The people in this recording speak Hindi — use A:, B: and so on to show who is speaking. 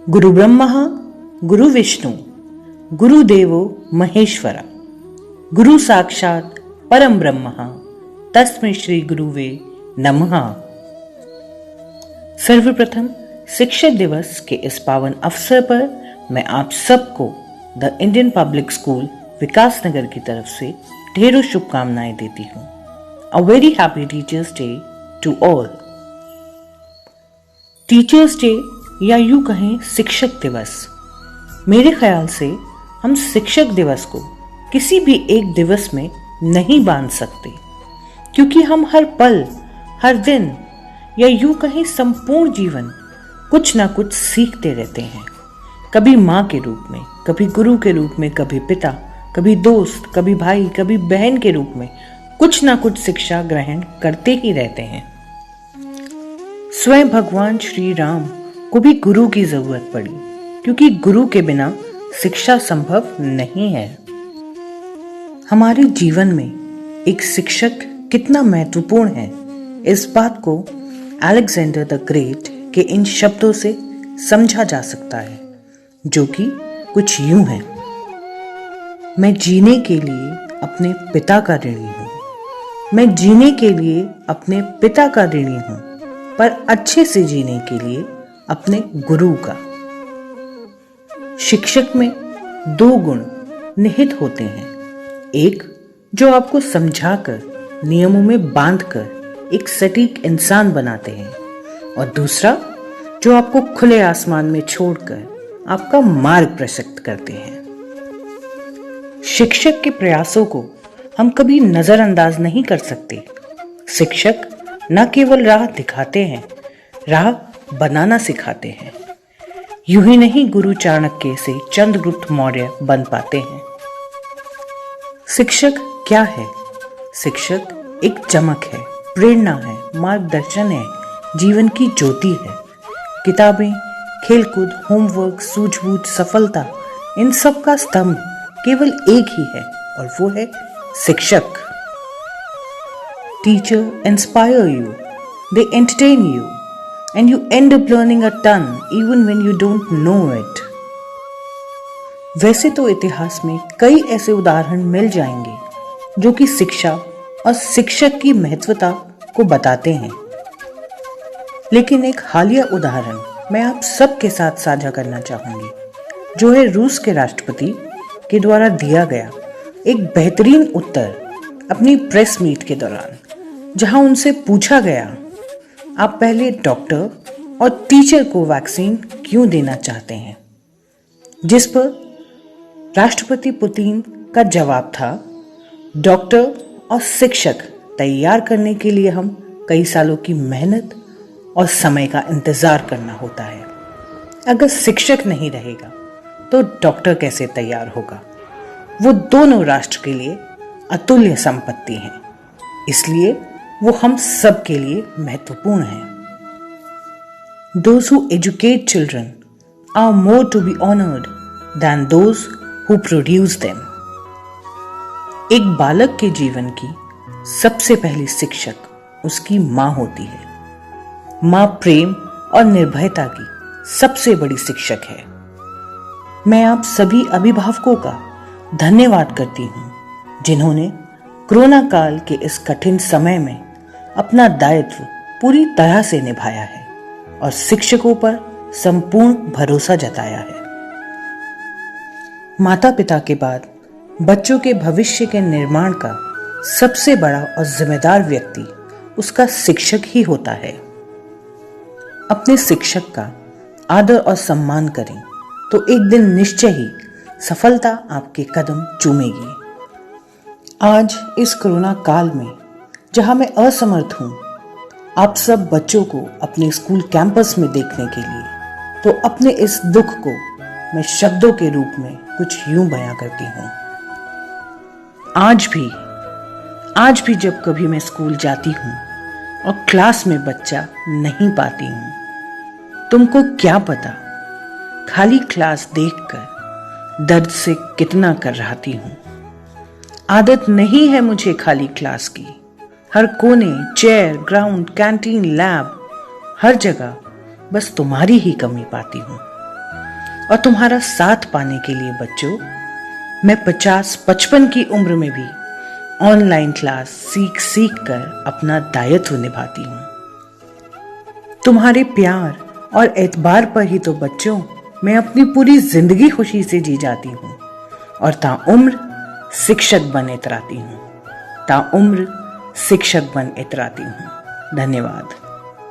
A: गुरु ब्रह्मा गुरु विष्णु गुरुदेवो महेश्वरा गुरु साक्षात परम ब्रह्म तस्मै श्री गुरुवे नमः। सर्वप्रथम शिक्षक दिवस के इस पावन अवसर पर मैं आप सबको the Indian public school Vikasnagar की तरफ से ढेरों शुभकामनाएं देती हूँ। A very happy teachers day to all. Teachers day या यूं कहें शिक्षक दिवस, मेरे ख्याल से हम शिक्षक दिवस को किसी भी एक दिवस में नहीं बांध सकते, क्योंकि हम हर पल, हर दिन या यूं कहें संपूर्ण जीवन कुछ ना कुछ सीखते रहते हैं। कभी माँ के रूप में, कभी गुरु के रूप में, कभी पिता, कभी दोस्त, कभी भाई, कभी बहन के रूप में कुछ ना कुछ शिक्षा ग्रहण करते ही रहते हैं। स्वयं भगवान श्री राम को भी गुरु की जरूरत पड़ी, क्योंकि गुरु के बिना शिक्षा संभव नहीं है। हमारे जीवन में एक शिक्षक कितना महत्वपूर्ण है, इस बात को अलेक्जेंडर द ग्रेट के इन शब्दों से समझा जा सकता है, जो कि कुछ यूं है। मैं जीने के लिए अपने पिता का ऋणी हूं, मैं जीने के लिए अपने पिता का ऋणी हूं, पर अच्छे से जीने के लिए अपने गुरु का। शिक्षक में दो गुण निहित होते हैं, एक जो आपको समझाकर, नियमों में बांधकर एक सटीक इंसान बनाते हैं, और दूसरा जो आपको खुले आसमान में छोड़कर आपका मार्ग प्रशस्त करते हैं। शिक्षक के प्रयासों को हम कभी नजरअंदाज नहीं कर सकते। शिक्षक न केवल राह दिखाते हैं, राह बनाना सिखाते हैं। यूं ही नहीं गुरु चाणक्य से चंद्रगुप्त मौर्य बन पाते हैं। शिक्षक क्या है? शिक्षक एक चमक है, प्रेरणा है, मार्गदर्शन है, जीवन की ज्योति है। किताबें, खेलकूद, होमवर्क, सूझबूझ, सफलता, इन सब का स्तंभ केवल एक ही है, और वो है शिक्षक। Teacher inspire you, they entertain you, and you end up learning a ton even when you don't know it. वैसे तो इतिहास में कई ऐसे उदाहरण मिल जाएंगे जो कि शिक्षा और शिक्षक की महत्वता को बताते हैं, लेकिन एक हालिया उदाहरण मैं आप सबके साथ साझा करना चाहूंगी, जो है रूस के राष्ट्रपति के द्वारा दिया गया एक बेहतरीन उत्तर अपनी प्रेस मीट के दौरान, जहां उनसे पूछा गया, आप पहले डॉक्टर और टीचर को वैक्सीन क्यों देना चाहते हैं? जिस पर राष्ट्रपति पुतिन का जवाब था, डॉक्टर और शिक्षक तैयार करने के लिए हम कई सालों की मेहनत और समय का इंतजार करना होता है। अगर शिक्षक नहीं रहेगा तो डॉक्टर कैसे तैयार होगा? वो दोनों राष्ट्र के लिए अतुल्य संपत्ति हैं, इसलिए वो हम सब के लिए महत्वपूर्ण है। Those who educate children are more to be honored than those who produce them. एक बालक के जीवन की सबसे पहली शिक्षक उसकी माँ होती है। माँ प्रेम और निर्भयता की सबसे बड़ी शिक्षक है। मैं आप सभी अभिभावकों का धन्यवाद करती हूँ, जिन्होंने कोरोना काल के इस कठिन समय में अपना दायित्व पूरी तरह से निभाया है और शिक्षकों पर संपूर्ण भरोसा जताया है। माता पिता के बाद बच्चों के भविष्य के निर्माण का सबसे बड़ा और जिम्मेदार व्यक्ति उसका शिक्षक ही होता है। अपने शिक्षक का आदर और सम्मान करें तो एक दिन निश्चय ही सफलता आपके कदम चूमेगी। आज इस कोरोना काल में जहां मैं असमर्थ हूं आप सब बच्चों को अपने स्कूल कैंपस में देखने के लिए, तो अपने इस दुख को मैं शब्दों के रूप में कुछ यूं बयां करती हूं। आज भी जब कभी मैं स्कूल जाती हूं और क्लास में बच्चा नहीं पाती हूं, तुमको क्या पता खाली क्लास देखकर दर्द से कितना कर्राती हूं। आदत नहीं है मुझे खाली क्लास की, हर कोने, चेयर, ग्राउंड, कैंटीन, लैब, हर जगह बस तुम्हारी ही कमी पाती हूँ। और तुम्हारा साथ पाने के लिए बच्चों, मैं 50-55 की उम्र में भी ऑनलाइन क्लास सीख सीख कर अपना दायित्व निभाती हूँ। तुम्हारे प्यार और एतबार पर ही तो बच्चों मैं अपनी पूरी जिंदगी खुशी से जी जाती हूँ और ताउम्र शिक्षक बन इतराती हूँ। ताउम्र शिक्षक बन इतराती हूँ। धन्यवाद।